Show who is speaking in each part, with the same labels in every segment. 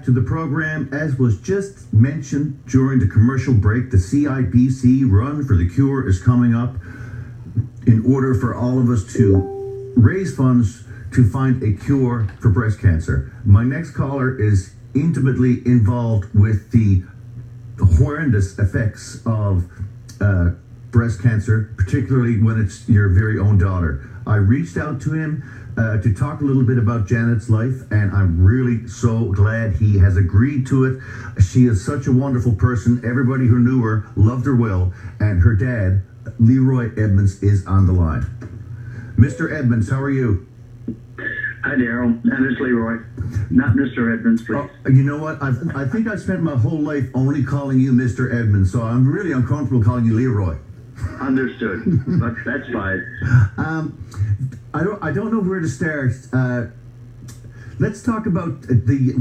Speaker 1: back to the program. As was just mentioned during the commercial break, the CIBC Run for the Cure is coming up in order for all of us to raise funds to find a cure for breast cancer. My next caller is intimately involved with the horrendous effects of breast cancer, particularly when it's your very own daughter. I reached out to him to talk a little bit about Janet's life, and I'm really so glad he has agreed to it. She is such a wonderful person. Everybody who knew her loved her well, and her dad, Leroy Edmonds, is on the line. Mr. Edmonds, how are you?
Speaker 2: Hi, Daryl. That is Leroy. Not Mr. Edmonds, please.
Speaker 1: Oh, you know what? I think I've spent my whole life only calling you Mr. Edmonds, so I'm really uncomfortable calling you Leroy.
Speaker 2: Understood. But that's fine.
Speaker 1: I don't know where to start. Let's talk about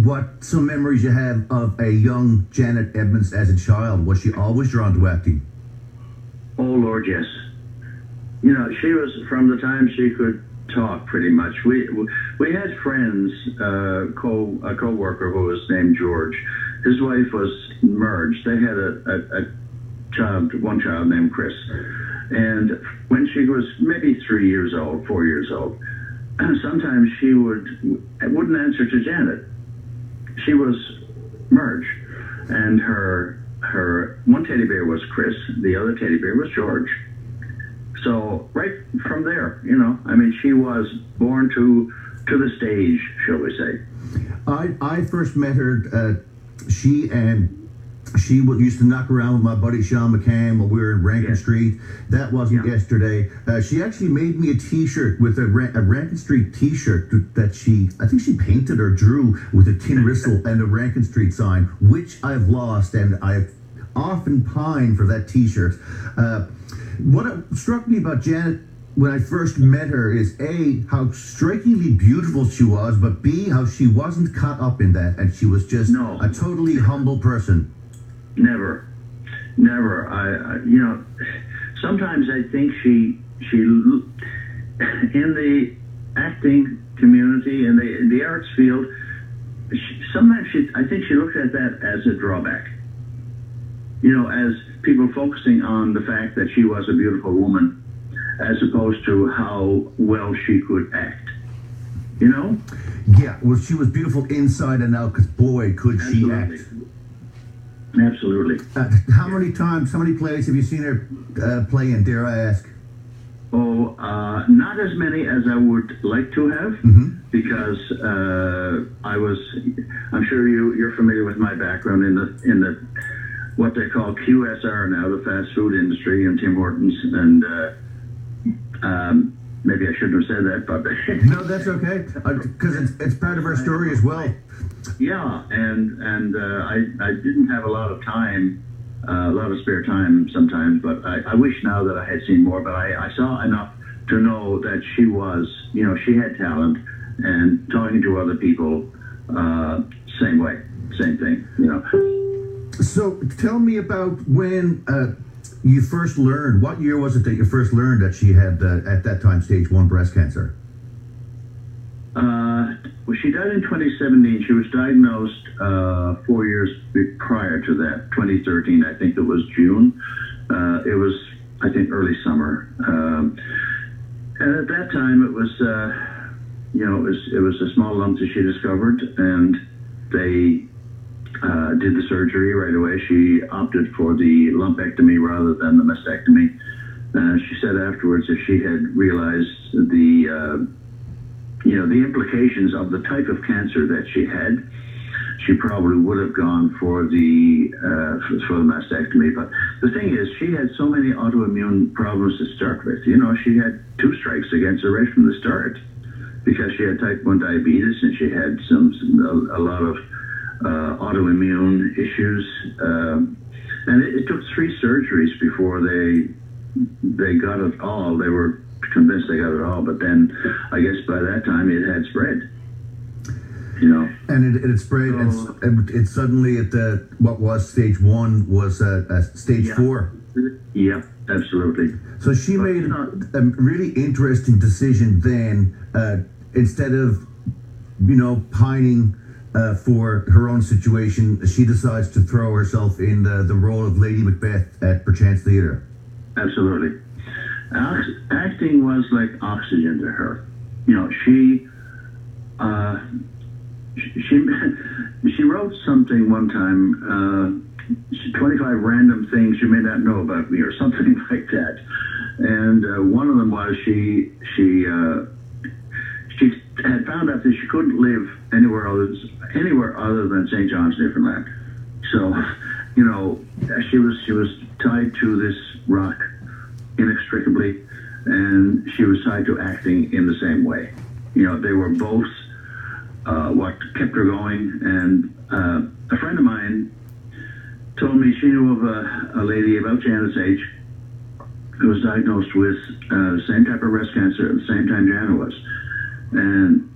Speaker 1: what some memories you have of a young Janet Edmonds as a child. Was she always drawn to acting?
Speaker 2: Oh, Lord, yes. You know, she was, from the time she could talk, pretty much. We had friends, a co-worker who was named George. His wife was merged. They had one child named Chris. And when she was maybe 3 years old, 4 years old, sometimes she wouldn't answer to Janet. She was merged. And her one teddy bear was Chris, the other teddy bear was George. So right from there, you know, I mean, she was born to the stage, shall we say.
Speaker 1: I first met her, she used to knock around with my buddy Sean McCann while we were in Rankin Street. That wasn't yesterday. She actually made me a T-shirt with a Rankin Street T-shirt that I think she painted or drew with a tin whistle and a Rankin Street sign, which I've lost, and I've often pined for that T-shirt. What struck me about Janet when I first met her is A, how strikingly beautiful she was, but B, how she wasn't caught up in that, and she was just a totally humble person.
Speaker 2: Never. I you know, sometimes I think she in the acting community, in the arts field, I think she looked at that as a drawback. You know, as people focusing on the fact that she was a beautiful woman, as opposed to how well she could act. You know?
Speaker 1: Yeah, well, she was beautiful inside and out, because boy, could she act.
Speaker 2: Absolutely.
Speaker 1: How many plays have you seen her play in, dare I ask?
Speaker 2: Oh, not as many as I would like to have, because I'm sure you're familiar with my background in the what they call QSR now, the fast food industry, and Tim Hortons, and maybe I shouldn't have said that, but
Speaker 1: no, that's okay, because it's part of our story as well.
Speaker 2: Yeah, and I didn't have a lot of time, a lot of spare time sometimes, but I wish now that I had seen more. But I saw enough to know that she was, you know, she had talent, and talking to other people, same way, same thing, you know.
Speaker 1: So tell me about when you first learned. What year was it that you first learned that she had, at that time, stage 1 breast cancer?
Speaker 2: Well, she died in 2017. She was diagnosed 4 years prior to that, 2013. I think it was June. It was, I think, early summer. And at that time, it was, you know, it was a small lump that she discovered, and they did the surgery right away. She opted for the lumpectomy rather than the mastectomy. She said afterwards that she had realized the implications of the type of cancer that she had, she probably would have gone for the mastectomy. But the thing is, she had so many autoimmune problems to start with. You know, she had 2 strikes against her right from the start, because she had type 1 diabetes, and she had a lot of autoimmune issues. And it took 3 surgeries before they got it all. They were convinced they got it all, but then I guess by that time it had spread, you know.
Speaker 1: And it had spread, and it suddenly at what was stage 1 was stage 4.
Speaker 2: Yeah, absolutely.
Speaker 1: So she made a really interesting decision then. Instead of, you know, pining for her own situation, she decides to throw herself in the role of Lady Macbeth at Perchance Theatre.
Speaker 2: Absolutely. Acting was like oxygen to her. You know, she wrote something one time, 25 random things you may not know about me, or something like that. And one of them was she had found out that she couldn't live anywhere other than St. John's, Newfoundland. So, you know, she was tied to this rock inextricably, and she was tied to acting in the same way. You know, they were both what kept her going. And a friend of mine told me she knew of a lady about Janet's age who was diagnosed with the same type of breast cancer at the same time Janet was. And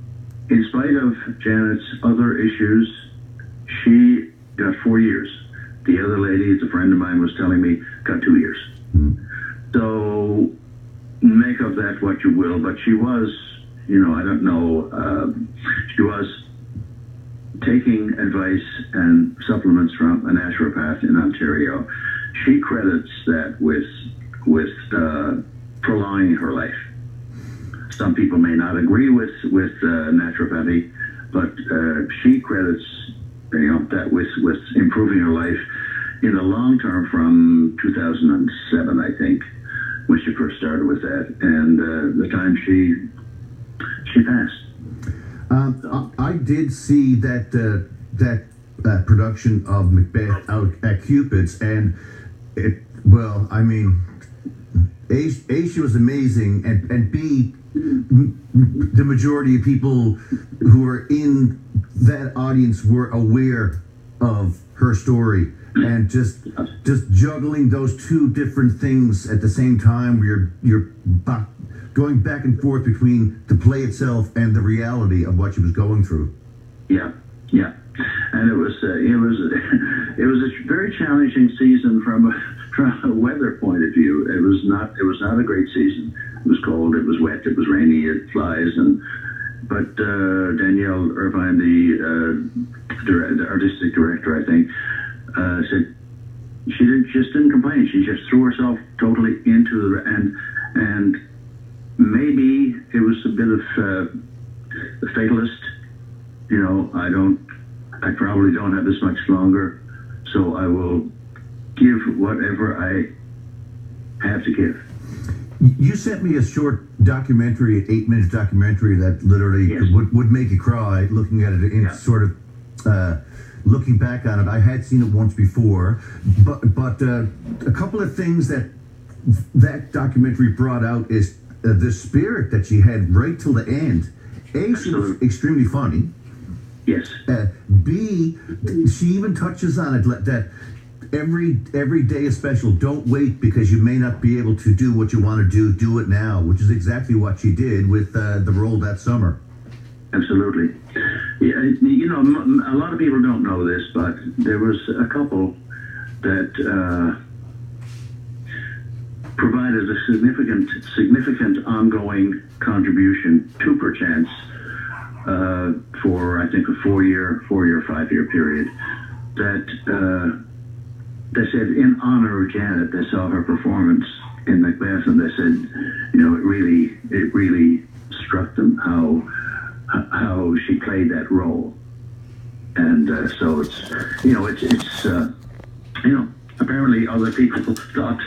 Speaker 2: in spite of Janet's other issues, she got 4 years. The other lady, a friend of mine was telling me, got 2 years. So make of that what you will, but she was, you know, I don't know, she was taking advice and supplements from a naturopath in Ontario. She credits that with prolonging her life. Some people may not agree with naturopathy, but she credits, you know, that with improving her life in the long term from 2007, I think, when she first started with that, and the time she passed.
Speaker 1: I did see that production of Macbeth out at Cupid's, and it, well, I mean, A, she was amazing, and B, the majority of people who were in that audience were aware of her story, and just juggling those two different things at the same time, where you're going back and forth between the play itself and the reality of what she was going through.
Speaker 2: Yeah, and it was a very challenging season from a weather point of view. It was not a great season. It was cold, it was wet, it was rainy, it flies, but Danielle Irvine, the artistic director, I think, said she just didn't complain. She just threw herself totally into and maybe it was a bit of the fatalist. You know, I probably don't have this much longer, so I will give whatever I have to give.
Speaker 1: You sent me a short documentary, an 8-minute documentary that literally
Speaker 2: Yes.
Speaker 1: would make you cry looking at it in sort of looking back on it. I had seen it once before, but a couple of things that documentary brought out is the spirit that she had right till the end. A, she was extremely funny.
Speaker 2: Yes.
Speaker 1: B, she even touches on it that every day is special. Don't wait because you may not be able to do what you want to do. Do it now, which is exactly what she did with the role that summer.
Speaker 2: Absolutely. Yeah, you know, a lot of people don't know this, but there was a couple that provided a significant ongoing contribution to Perchance for, I think, a 5-year period. That they said, in honor of Janet, they saw her performance in Macbeth, and they said, you know, it really struck them how she played that role. And so it's apparently other people thought